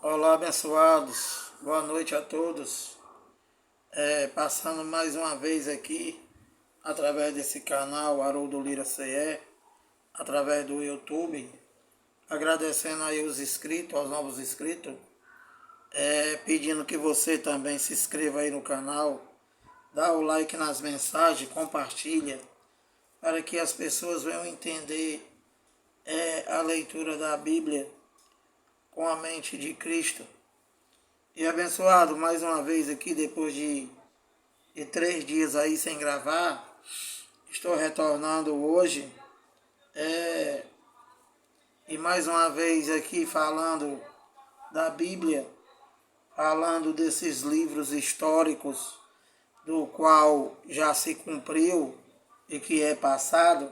Olá, abençoados. Boa noite a todos. Passando mais uma vez aqui, através desse canal Haroldo Lira CE, através do YouTube, agradecendo aí os inscritos, aos novos inscritos, pedindo que você também se inscreva aí no canal, dá o like nas mensagens, compartilha, para que as pessoas venham entender a leitura da Bíblia com a mente de Cristo. E abençoado, mais uma vez aqui, depois de 3 dias aí sem gravar, estou retornando hoje. E mais uma vez aqui falando da Bíblia, falando desses livros históricos, do qual já se cumpriu e que é passado.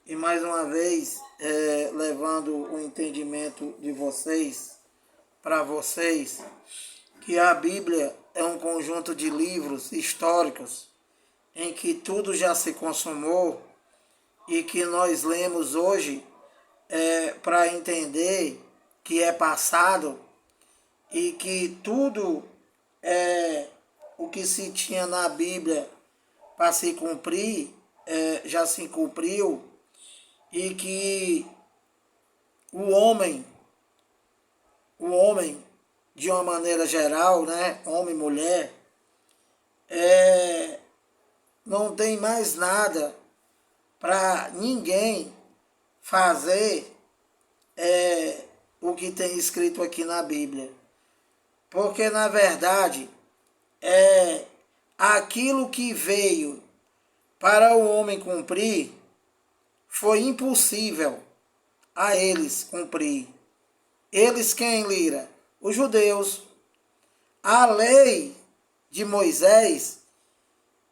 E mais uma vez, levando o entendimento de vocês, para vocês, que a Bíblia é um conjunto de livros históricos em que tudo já se consumou e que nós lemos hoje para entender que é passado e que tudo o que se tinha na Bíblia para se cumprir já se cumpriu, e que o homem, de uma maneira geral, né, homem e mulher, não tem mais nada para ninguém fazer o que tem escrito aqui na Bíblia. Porque, na verdade, aquilo que veio para o homem cumprir foi impossível a eles cumprir. Eles quem, Lira? Os judeus. A lei de Moisés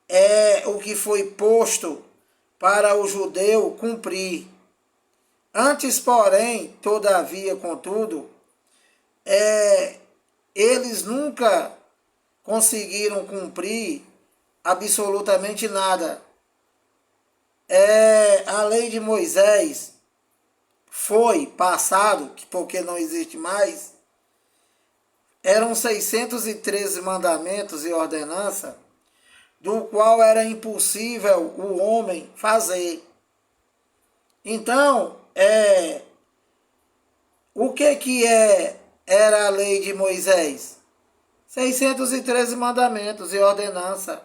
é o que foi posto para o judeu cumprir. Antes, porém, todavia, contudo, eles nunca conseguiram cumprir absolutamente nada. A lei de Moisés foi passado, porque não existe mais, eram 613 mandamentos e ordenanças, do qual era impossível o homem fazer. Então, o que era a lei de Moisés? 613 mandamentos e ordenanças,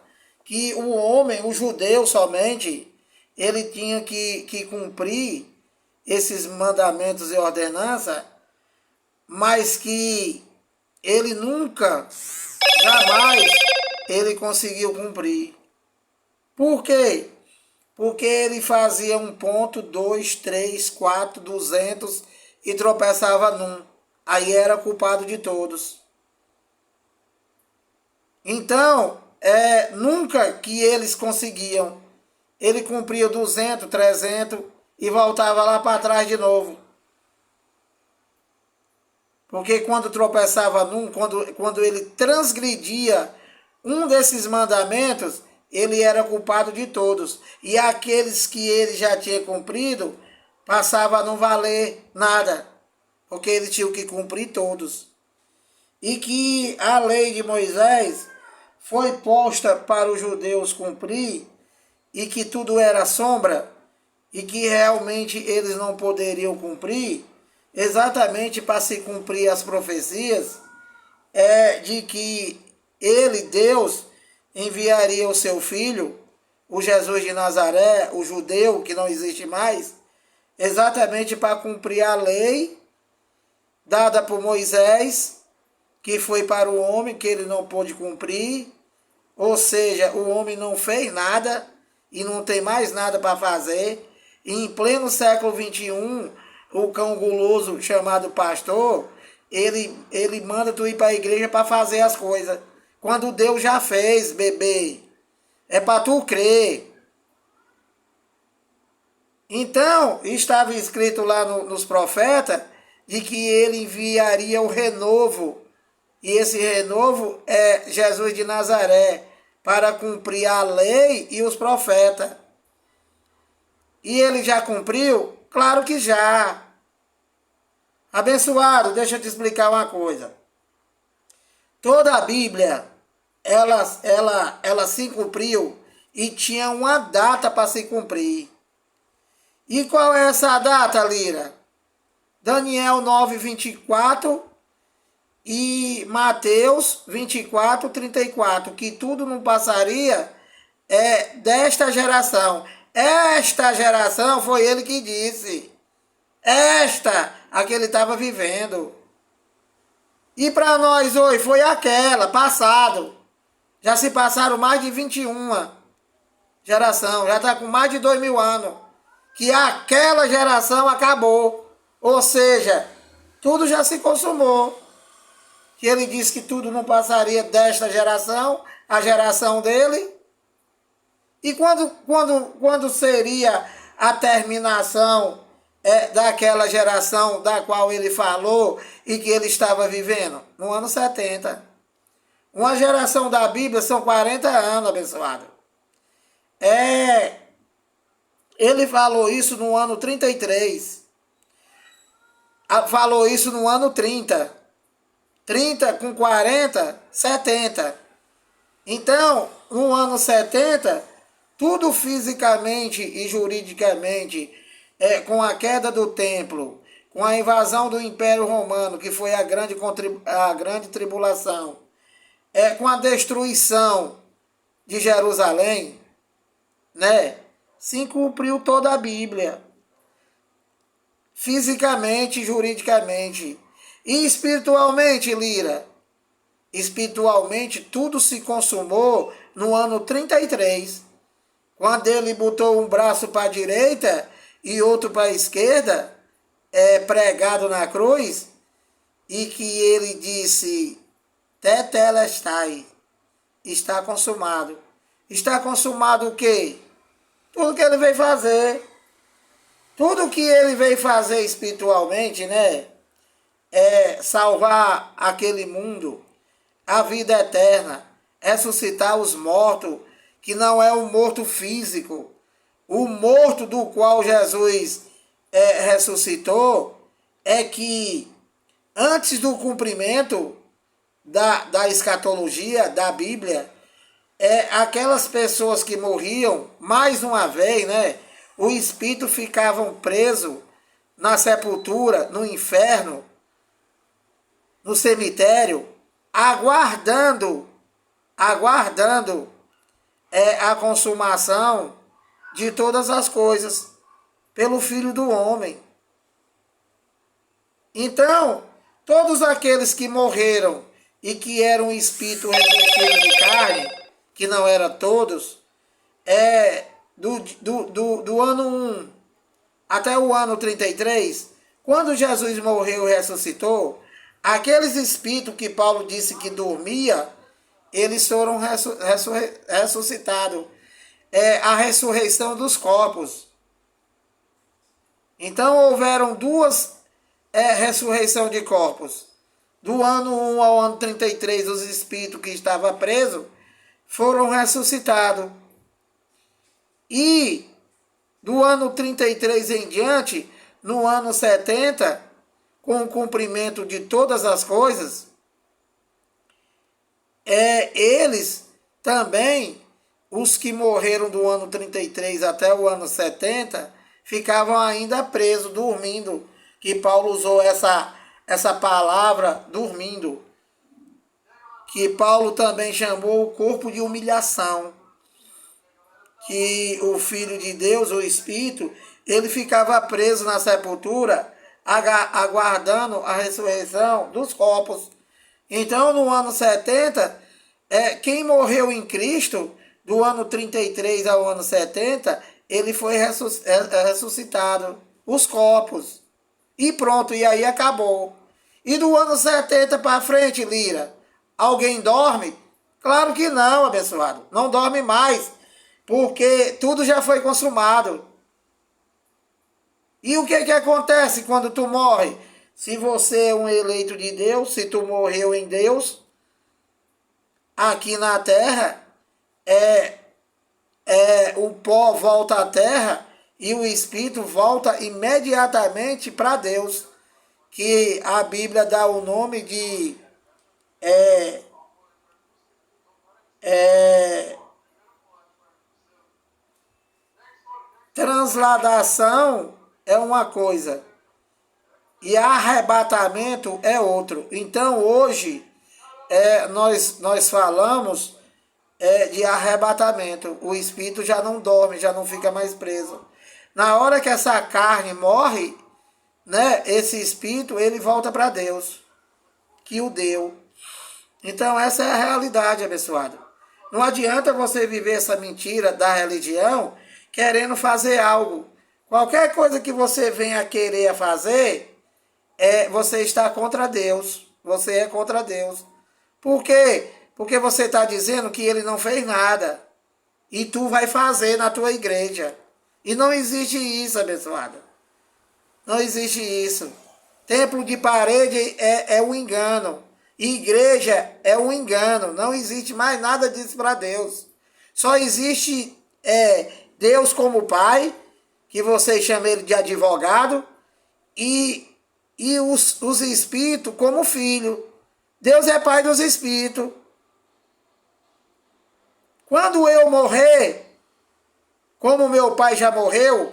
que o homem, o judeu somente, ele tinha que cumprir esses mandamentos e ordenanças, mas que ele nunca, jamais, ele conseguiu cumprir. Por quê? Porque ele fazia 1 ponto, 2, 3, 4, 200 e tropeçava num. Aí era culpado de todos. Então, nunca que eles conseguiam. Ele cumpria 200, 300 e voltava lá para trás de novo. Porque quando tropeçava num, quando ele transgredia um desses mandamentos, ele era culpado de todos. E aqueles que ele já tinha cumprido, passava a não valer nada. Porque ele tinha que cumprir todos. E que a lei de Moisés foi posta para os judeus cumprir, e que tudo era sombra, e que realmente eles não poderiam cumprir, exatamente para se cumprir as profecias, de que ele, Deus, enviaria o seu filho, o Jesus de Nazaré, o judeu que não existe mais, exatamente para cumprir a lei dada por Moisés, que foi para o homem, que ele não pôde cumprir. Ou seja, o homem não fez nada e não tem mais nada para fazer. E em pleno século XXI, o cão guloso chamado pastor, ele manda tu ir para a igreja para fazer as coisas. Quando Deus já fez, bebê. É para tu crer. Então, estava escrito lá nos profetas de que ele enviaria o renovo. E esse renovo é Jesus de Nazaré, para cumprir a lei e os profetas. E ele já cumpriu? Claro que já. Abençoado, deixa eu te explicar uma coisa. Toda a Bíblia, ela se cumpriu e tinha uma data para se cumprir. E qual é essa data, Lira? Daniel 9:24 e Mateus 24:34, que tudo não passaria desta geração. Esta geração foi ele que disse. A que ele estava vivendo. E para nós hoje foi aquela, passado. Já se passaram mais de 21 geração, já está com mais de 2.000 anos. Que aquela geração acabou. Ou seja, tudo já se consumou. Que ele disse que tudo não passaria desta geração, a geração dele. E quando seria a terminação daquela geração da qual ele falou e que ele estava vivendo? No ano 70. Uma geração da Bíblia são 40 anos, abençoado. Ele falou isso no ano 33. Falou isso no ano 30. 30 com 40, 70. Então, no ano 70, tudo fisicamente e juridicamente, com a queda do templo, com a invasão do Império Romano, que foi a grande tribulação, com a destruição de Jerusalém, né? Se cumpriu toda a Bíblia. Fisicamente e juridicamente. E espiritualmente, Lira? Espiritualmente, tudo se consumou no ano 33. Quando ele botou um braço para a direita e outro para a esquerda, pregado na cruz, e que ele disse, tetelestai, está consumado. Está consumado o quê? Tudo que ele veio fazer. Tudo que ele veio fazer espiritualmente, né? Salvar aquele mundo, a vida eterna, ressuscitar os mortos, que não é o morto físico. O morto do qual Jesus ressuscitou é que antes do cumprimento da escatologia, da Bíblia, aquelas pessoas que morriam, mais uma vez, né? O espírito ficavam preso na sepultura, no inferno, no cemitério, aguardando a consumação de todas as coisas pelo Filho do Homem. Então, todos aqueles que morreram e que eram espírito revestido de carne, que não eram todos, do ano 1 até o ano 33, quando Jesus morreu e ressuscitou, aqueles espíritos que Paulo disse que dormia, eles foram ressuscitados. A ressurreição dos corpos. Então houveram duas ressurreições de corpos. Do ano 1 ao ano 33, os espíritos que estavam presos foram ressuscitados. E do ano 33 em diante, no ano 70, com o cumprimento de todas as coisas, eles também, os que morreram do ano 33 até o ano 70, ficavam ainda presos, dormindo, que Paulo usou essa palavra, dormindo, que Paulo também chamou o corpo de humilhação, que o Filho de Deus, o Espírito, ele ficava preso na sepultura, aguardando a ressurreição dos corpos. Então, no ano 70, quem morreu em Cristo, do ano 33 ao ano 70, ele foi ressuscitado, os corpos. E pronto, e aí acabou. E do ano 70 para frente, Lira, alguém dorme? Claro que não, abençoado. Não dorme mais, porque tudo já foi consumado. E o que acontece quando tu morre? Se você é um eleito de Deus, se tu morreu em Deus, aqui na terra, o pó volta à terra e o espírito volta imediatamente para Deus, que a Bíblia dá o nome de transladação é uma coisa e arrebatamento é outro. Então hoje nós falamos de arrebatamento. O espírito já não dorme, já não fica mais preso. Na hora que essa carne morre, né, esse espírito ele volta para Deus, que o deu. Então essa é a realidade, abençoado. Não adianta você viver essa mentira da religião querendo fazer algo. Qualquer coisa que você venha querer fazer, você está contra Deus. Você é contra Deus. Por quê? Porque você está dizendo que ele não fez nada. E tu vai fazer na tua igreja. E não existe isso, abençoado. Não existe isso. Templo de parede é um engano. Igreja é um engano. Não existe mais nada disso para Deus. Só existe Deus como Pai, que você chama ele de advogado, e os espíritos como filho. Deus é Pai dos espíritos. Quando eu morrer, como meu pai já morreu,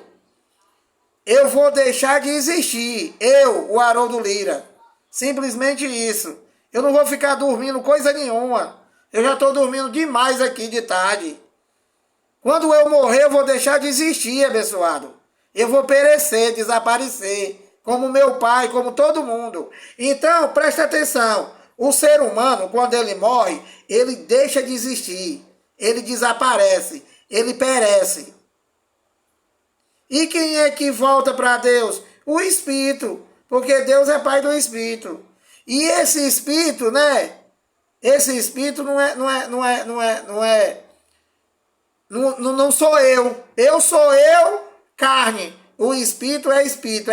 eu vou deixar de existir. Eu, o Haroldo Lira. Simplesmente isso. Eu não vou ficar dormindo coisa nenhuma. Eu já estou dormindo demais aqui de tarde. Quando eu morrer, eu vou deixar de existir, abençoado. Eu vou perecer, desaparecer. Como meu pai, como todo mundo. Então, presta atenção. O ser humano, quando ele morre, ele deixa de existir. Ele desaparece. Ele perece. E quem é que volta para Deus? O Espírito. Porque Deus é Pai do Espírito. E esse Espírito, né? Esse Espírito não sou eu. Eu sou eu, carne. O Espírito é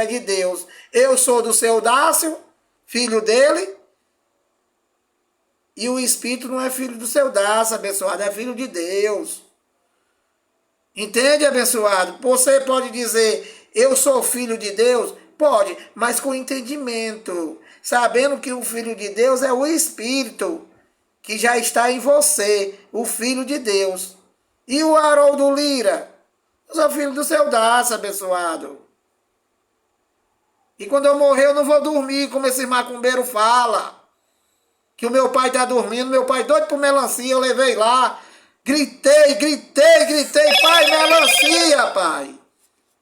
de Deus. Eu sou do seu Dácio, filho dele. E o Espírito não é filho do seu Dácio, abençoado. É filho de Deus. Entende, abençoado? Você pode dizer, eu sou filho de Deus? Pode, mas com entendimento. Sabendo que o filho de Deus é o Espírito que já está em você, o filho de Deus. E o Haroldo Lira? Eu sou filho do seu Dácio, abençoado. E quando eu morrer, eu não vou dormir, como esse macumbeiro fala. Que o meu pai está dormindo, meu pai doido por melancia, eu levei lá. Gritei, pai, melancia, pai.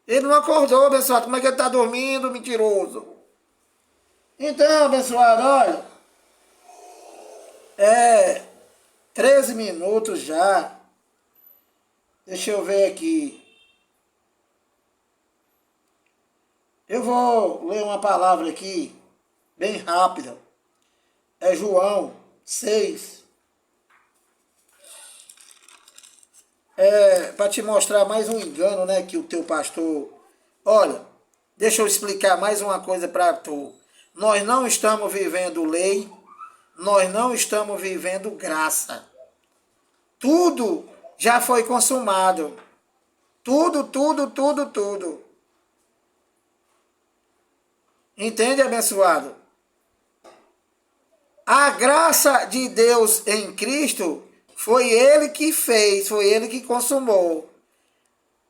Ele não acordou, abençoado. Como é que ele está dormindo, mentiroso? Então, abençoado, olha. 13 minutos já. Deixa eu ver aqui. Eu vou ler uma palavra aqui, bem rápida. É João 6. Para te mostrar mais um engano, né, que o teu pastor... Olha, deixa eu explicar mais uma coisa para tu. Nós não estamos vivendo lei, nós não estamos vivendo graça. Tudo já foi consumado. Tudo. Entende, abençoado? A graça de Deus em Cristo foi ele que fez, foi ele que consumou.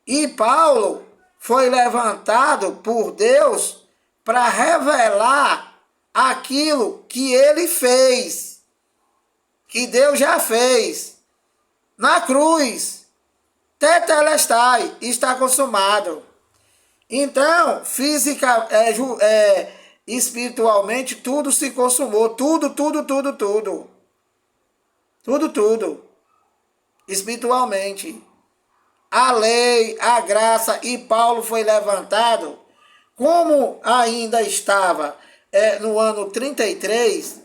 E Paulo foi levantado por Deus para revelar aquilo que ele fez, que Deus já fez. Na cruz, tetelestai, está consumado. Então, espiritualmente, tudo se consumou. Tudo. Espiritualmente. A lei, a graça, e Paulo foi levantado, como ainda estava no ano 33,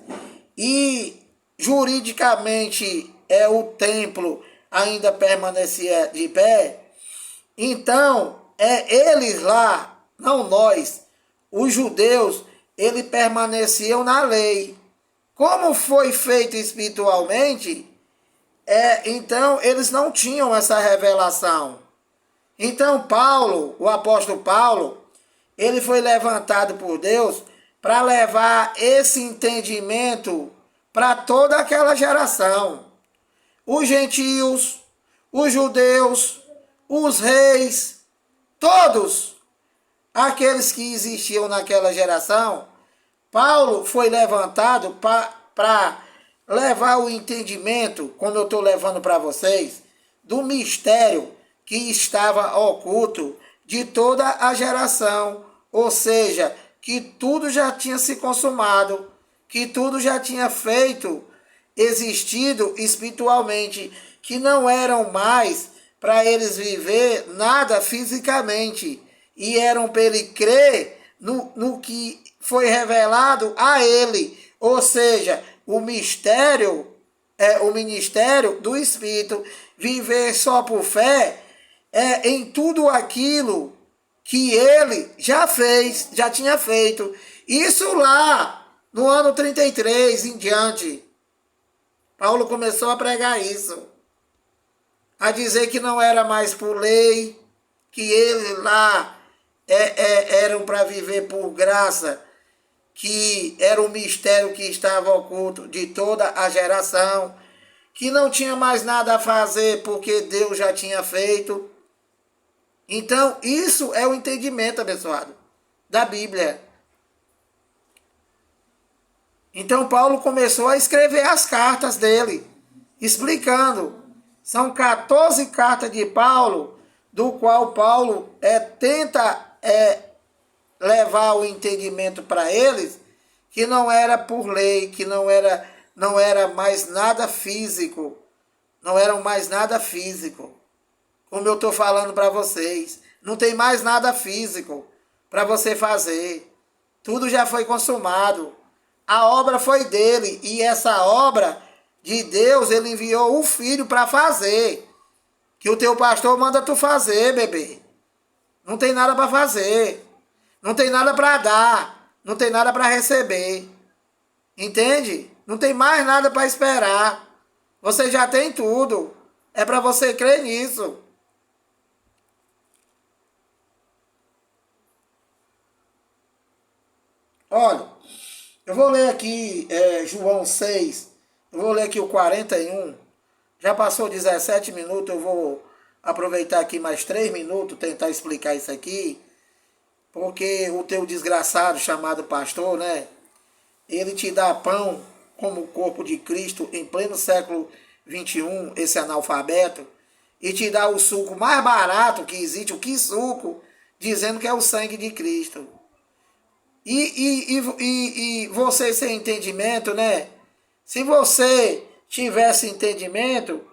e juridicamente o templo ainda permanecia de pé, então eles lá, não nós, os judeus, eles permaneciam na lei. Como foi feito espiritualmente, então eles não tinham essa revelação. Então Paulo, o apóstolo Paulo, ele foi levantado por Deus para levar esse entendimento para toda aquela geração. Os gentios, os judeus, os reis, todos aqueles que existiam naquela geração, Paulo foi levantado para levar o entendimento, como eu estou levando para vocês, do mistério que estava oculto de toda a geração, ou seja, que tudo já tinha se consumado, que tudo já tinha feito, existido espiritualmente, que não eram mais para eles viver nada fisicamente, e eram para ele crer no que foi revelado a ele, ou seja, o ministério do Espírito, viver só por fé em tudo aquilo que ele já fez, já tinha feito. Isso lá no ano 33 em diante. Paulo começou a pregar isso. A dizer que não era mais por lei, que ele lá eram para viver por graça, que era o mistério que estava oculto de toda a geração, que não tinha mais nada a fazer porque Deus já tinha feito. Então, isso é o entendimento, abençoado, da Bíblia. Então, Paulo começou a escrever as cartas dele, explicando. São 14 cartas de Paulo, do qual Paulo tenta levar o entendimento para eles, que não era por lei, que não era mais nada físico, não eram mais nada físico. Como eu estou falando para vocês, não tem mais nada físico para você fazer. Tudo já foi consumado. A obra foi dele, e essa obra de Deus, ele enviou o Filho para fazer. Que o teu pastor manda tu fazer, bebê. Não tem nada para fazer. Não tem nada para dar. Não tem nada para receber. Entende? Não tem mais nada para esperar. Você já tem tudo. É para você crer nisso. Olha, eu vou ler aqui João 6. Eu vou ler aqui o 41. Já passou 17 minutos. Eu vou aproveitar aqui mais 3 minutos, tentar explicar isso aqui. Porque o teu desgraçado chamado pastor, né? Ele te dá pão como o corpo de Cristo em pleno século 21, esse analfabeto, e te dá o suco mais barato que existe, o que suco, dizendo que é o sangue de Cristo. E você sem entendimento, né? Se você tivesse entendimento,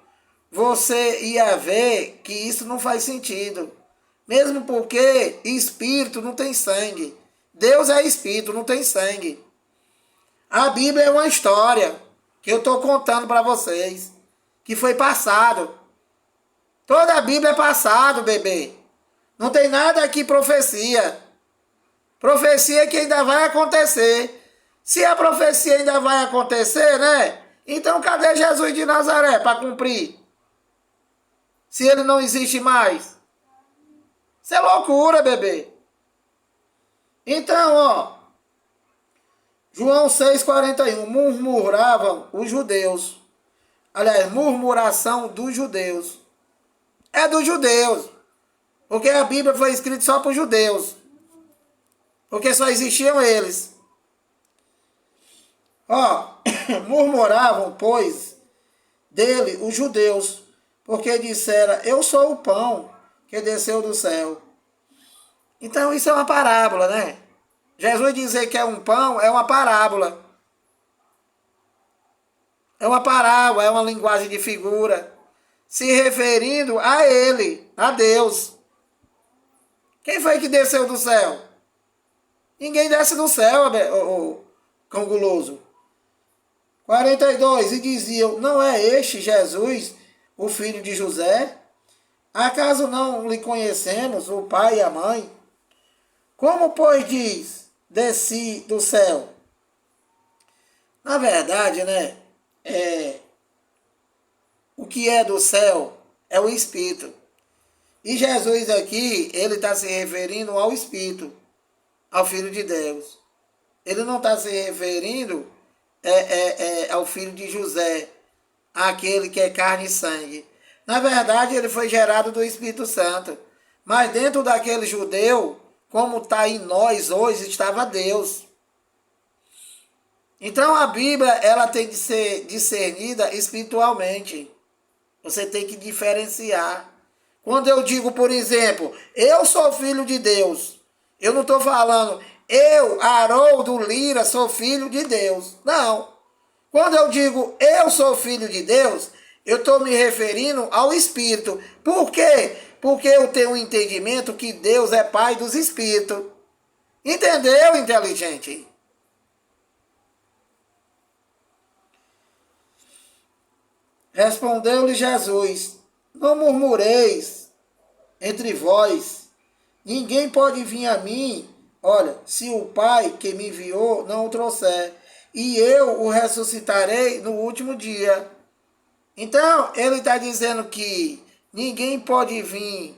você ia ver que isso não faz sentido. Mesmo porque espírito não tem sangue. Deus é espírito, não tem sangue. A Bíblia é uma história que eu estou contando para vocês, que foi passado. Toda a Bíblia é passado, bebê. Não tem nada aqui profecia. Profecia que ainda vai acontecer. Se a profecia ainda vai acontecer, né? Então cadê Jesus de Nazaré para cumprir? Se ele não existe mais. Isso é loucura, bebê. Então, ó. João 6,41. Murmuravam os judeus. Aliás, murmuração dos judeus. É dos judeus. Porque a Bíblia foi escrita só para os judeus. Porque só existiam eles. Ó, murmuravam, pois, dele os judeus, porque dissera, eu sou o pão que desceu do céu. Então isso é uma parábola, né? Jesus dizer que é um pão é uma parábola. É uma parábola, é uma linguagem de figura, se referindo a ele, a Deus. Quem foi que desceu do céu? Ninguém desce do céu, o cão guloso. 42. E diziam, não é este Jesus, o filho de José? Acaso não lhe conhecemos, o pai e a mãe? Como, pois, diz, desci do céu? Na verdade, né, o que é do céu é o Espírito. E Jesus aqui, ele está se referindo ao Espírito, ao Filho de Deus. ele não está se referindo ao filho de José, aquele que é carne e sangue. Na verdade, ele foi gerado do Espírito Santo. Mas dentro daquele judeu, como está em nós hoje, estava Deus. Então a Bíblia, ela tem de ser discernida espiritualmente. Você tem que diferenciar. Quando eu digo, por exemplo, eu sou filho de Deus, eu não estou falando, eu, Haroldo Lira, sou filho de Deus. Não. Quando eu digo, eu sou filho de Deus, eu estou me referindo ao Espírito. Por quê? Porque eu tenho um entendimento que Deus é Pai dos Espíritos. Entendeu, inteligente? Respondeu-lhe Jesus, não murmureis entre vós, ninguém pode vir a mim, olha, se o Pai que me enviou não o trouxer, e eu o ressuscitarei no último dia. Então, ele está dizendo que ninguém pode vir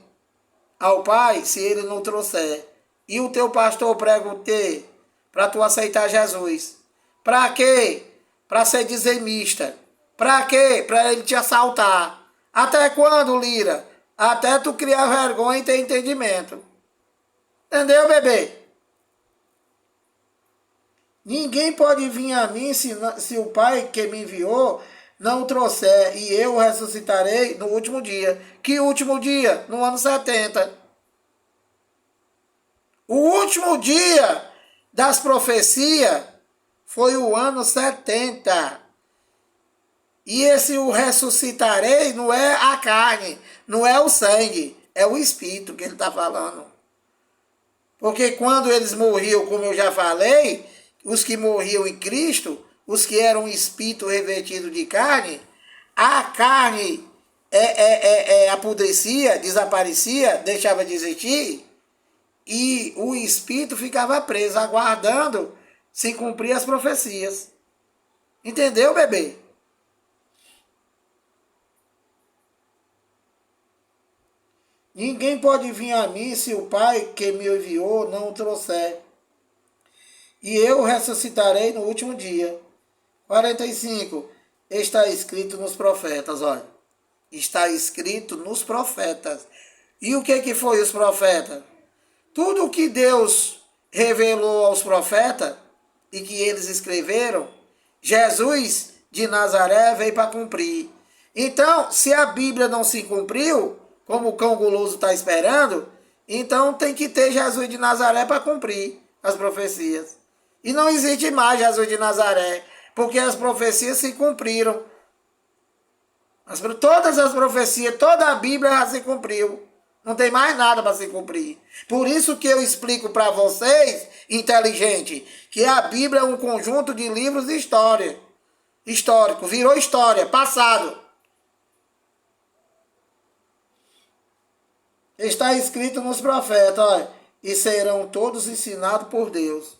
ao Pai se ele não trouxer. E o teu pastor prega o quê? Para tu aceitar Jesus. Para quê? Para ser dizimista. Para quê? Para ele te assaltar. Até quando, Lira? Até tu criar vergonha e ter entendimento. Entendeu, bebê? Ninguém pode vir a mim se o Pai que me enviou não o trouxer, e eu o ressuscitarei no último dia. Que último dia? No ano 70. O último dia das profecias foi o ano 70. E esse o ressuscitarei não é a carne, não é o sangue, é o Espírito que ele está falando. Porque quando eles morriam, como eu já falei, os que morriam em Cristo, os que eram espírito revestido de carne, a carne apodrecia, desaparecia, deixava de existir, e o espírito ficava preso, aguardando se cumprir as profecias. Entendeu, bebê? Ninguém pode vir a mim se o Pai que me enviou não o trouxer. E eu ressuscitarei no último dia. 45. Está escrito nos profetas, olha. Está escrito nos profetas. E o que foi os profetas? Tudo o que Deus revelou aos profetas e que eles escreveram, Jesus de Nazaré veio para cumprir. Então, se a Bíblia não se cumpriu, como o cão guloso está esperando, então tem que ter Jesus de Nazaré para cumprir as profecias. E não existe mais Jesus de Nazaré, porque as profecias se cumpriram. Todas as profecias, toda a Bíblia já se cumpriu. Não tem mais nada para se cumprir. Por isso que eu explico para vocês, inteligente, que a Bíblia é um conjunto de livros de história. Histórico, virou história, passado. Está escrito nos profetas, olha, e serão todos ensinados por Deus.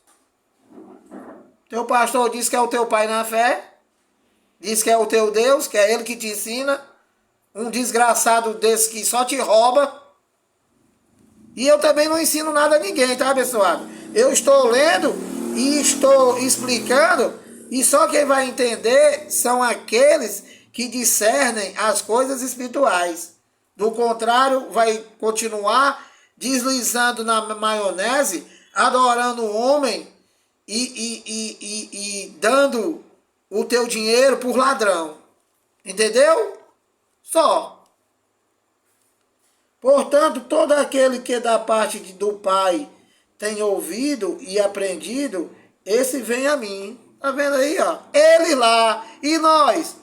Teu pastor diz que é o teu pai na fé, diz que é o teu Deus, que é ele que te ensina, um desgraçado desse que só te rouba. E eu também não ensino nada a ninguém, tá, abençoado? Eu estou lendo e estou explicando, e só quem vai entender são aqueles que discernem as coisas espirituais. Do contrário, vai continuar deslizando na maionese, adorando o homem e dando o teu dinheiro por ladrão. Entendeu? Só. Portanto, todo aquele que da parte do Pai tem ouvido e aprendido, esse vem a mim. Tá vendo aí, ó? Ele lá. E nós?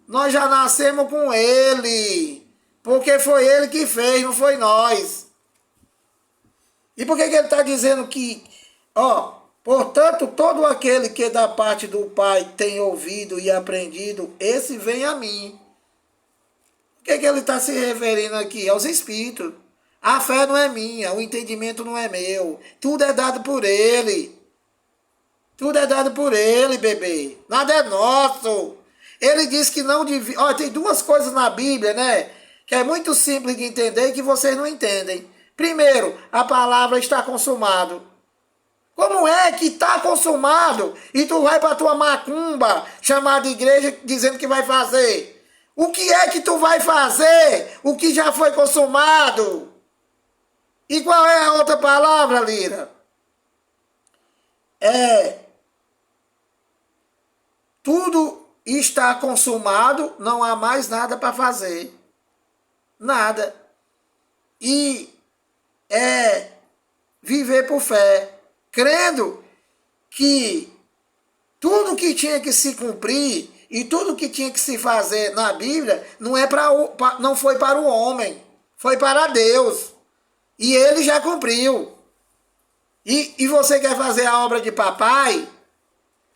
Nós já nascemos com ele. Porque foi ele que fez, não foi nós. E por que ele está dizendo que, ó, portanto, todo aquele que da parte do Pai tem ouvido e aprendido, esse vem a mim. O que ele está se referindo aqui? Aos Espíritos. A fé não é minha, o entendimento não é meu. Tudo é dado por ele. Tudo é dado por ele, bebê. Nada é nosso. Ele diz que não devia... Olha, tem duas coisas na Bíblia, né? Que é muito simples de entender e que vocês não entendem. Primeiro, a palavra está consumado. Como é que está consumado e tu vai para tua macumba chamada igreja dizendo que vai fazer? O que é que tu vai fazer? O que já foi consumado? E qual é a outra palavra, Lira? Tudo está consumado, não há mais nada para fazer. Nada. E é viver por fé, crendo que tudo que tinha que se cumprir e tudo que tinha que se fazer na Bíblia não foi para o homem, foi para Deus. E ele já cumpriu. E você quer fazer a obra de papai?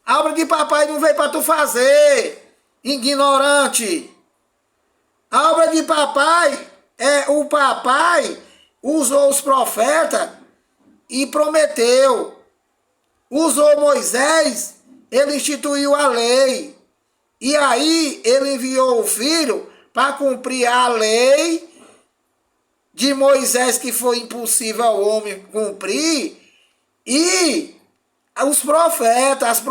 A obra de papai não veio para tu fazer, ignorante. A obra de papai o papai usou os profetas e prometeu. Usou Moisés, ele instituiu a lei. E aí ele enviou o filho para cumprir a lei de Moisés, que foi impossível ao homem cumprir, e os profetas,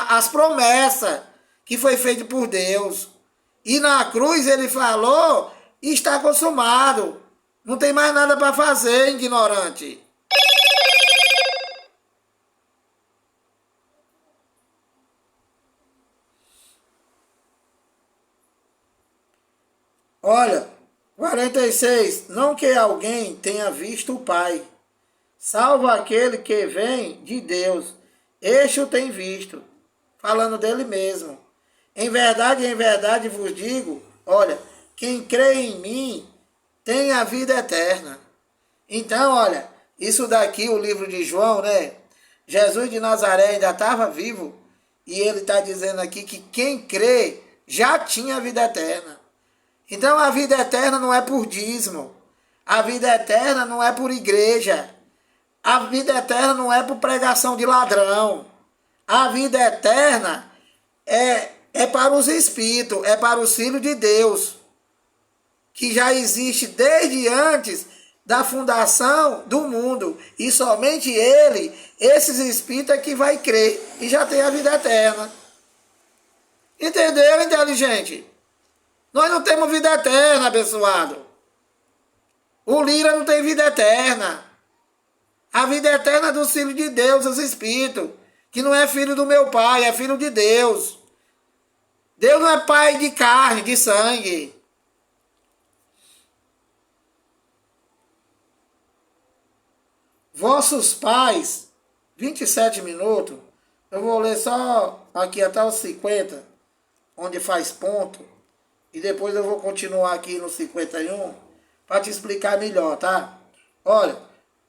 as promessas que foi feito por Deus. E na cruz ele falou, está consumado. Não tem mais nada para fazer, ignorante. Olha, 46. Não que alguém tenha visto o Pai, salvo aquele que vem de Deus. Este o tem visto, falando dele mesmo. Em verdade vos digo, olha, quem crê em mim tem a vida eterna. Então, olha, isso daqui, o livro de João, né? Jesus de Nazaré ainda estava vivo e ele está dizendo aqui que quem crê já tinha a vida eterna. Então, a vida eterna não é por dízimo. A vida eterna não é por igreja. A vida eterna não é por pregação de ladrão. A vida eterna é para os espíritos, é para os filhos de Deus, que já existe desde antes da fundação do mundo. E somente ele, esses espíritos, é que vai crer e já tem a vida eterna. Entendeu, inteligente? Nós não temos vida eterna, abençoado. O Lira não tem vida eterna. A vida eterna é dos filhos de Deus, os espíritos, que não é filho do meu pai, é filho de Deus. Deus não é pai de carne, de sangue. Vossos pais, 27 minutos, eu vou ler só aqui até os 50, onde faz ponto, e depois eu vou continuar aqui no 51, para te explicar melhor, tá? Olha,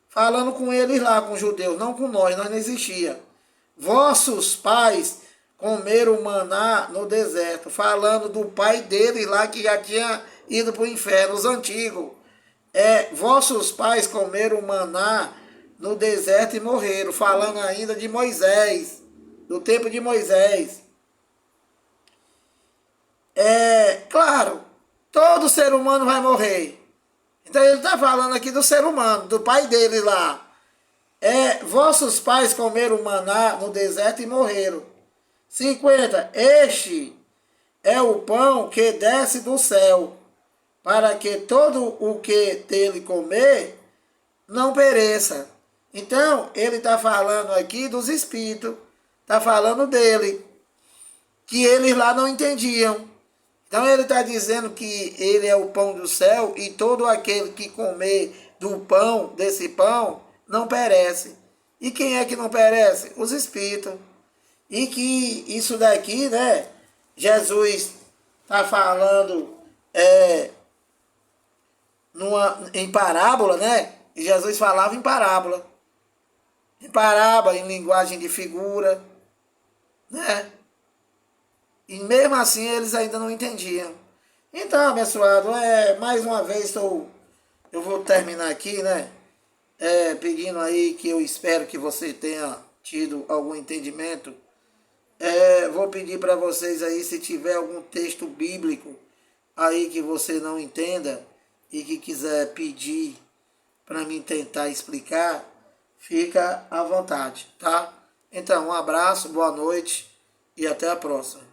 falando com eles lá, com os judeus, não com nós não existia. Vossos pais comeram maná no deserto, falando do pai deles lá que já tinha ido para o inferno, os antigos. Vossos pais comeram maná no deserto e morreram, falando ainda de Moisés, do tempo de Moisés. Claro, todo ser humano vai morrer. Então ele está falando aqui do ser humano, do pai dele lá. Vossos pais comeram maná no deserto e morreram. 50. Este é o pão que desce do céu, para que todo o que dele comer não pereça. Então, ele está falando aqui dos espíritos, está falando dele, que eles lá não entendiam. Então, ele está dizendo que ele é o pão do céu e todo aquele que comer do pão, desse pão, não perece. E quem é que não perece? Os espíritos. E que isso daqui, né, Jesus está falando em parábola, né? E Jesus falava em parábola. Em parábola, em linguagem de figura, né? E mesmo assim eles ainda não entendiam. Então, abençoado, mais uma vez eu vou terminar aqui, né? Pedindo aí que eu espero que você tenha tido algum entendimento. Vou pedir para vocês aí, se tiver algum texto bíblico aí que você não entenda e que quiser pedir para mim tentar explicar, fica à vontade, tá? Então, um abraço, boa noite e até a próxima.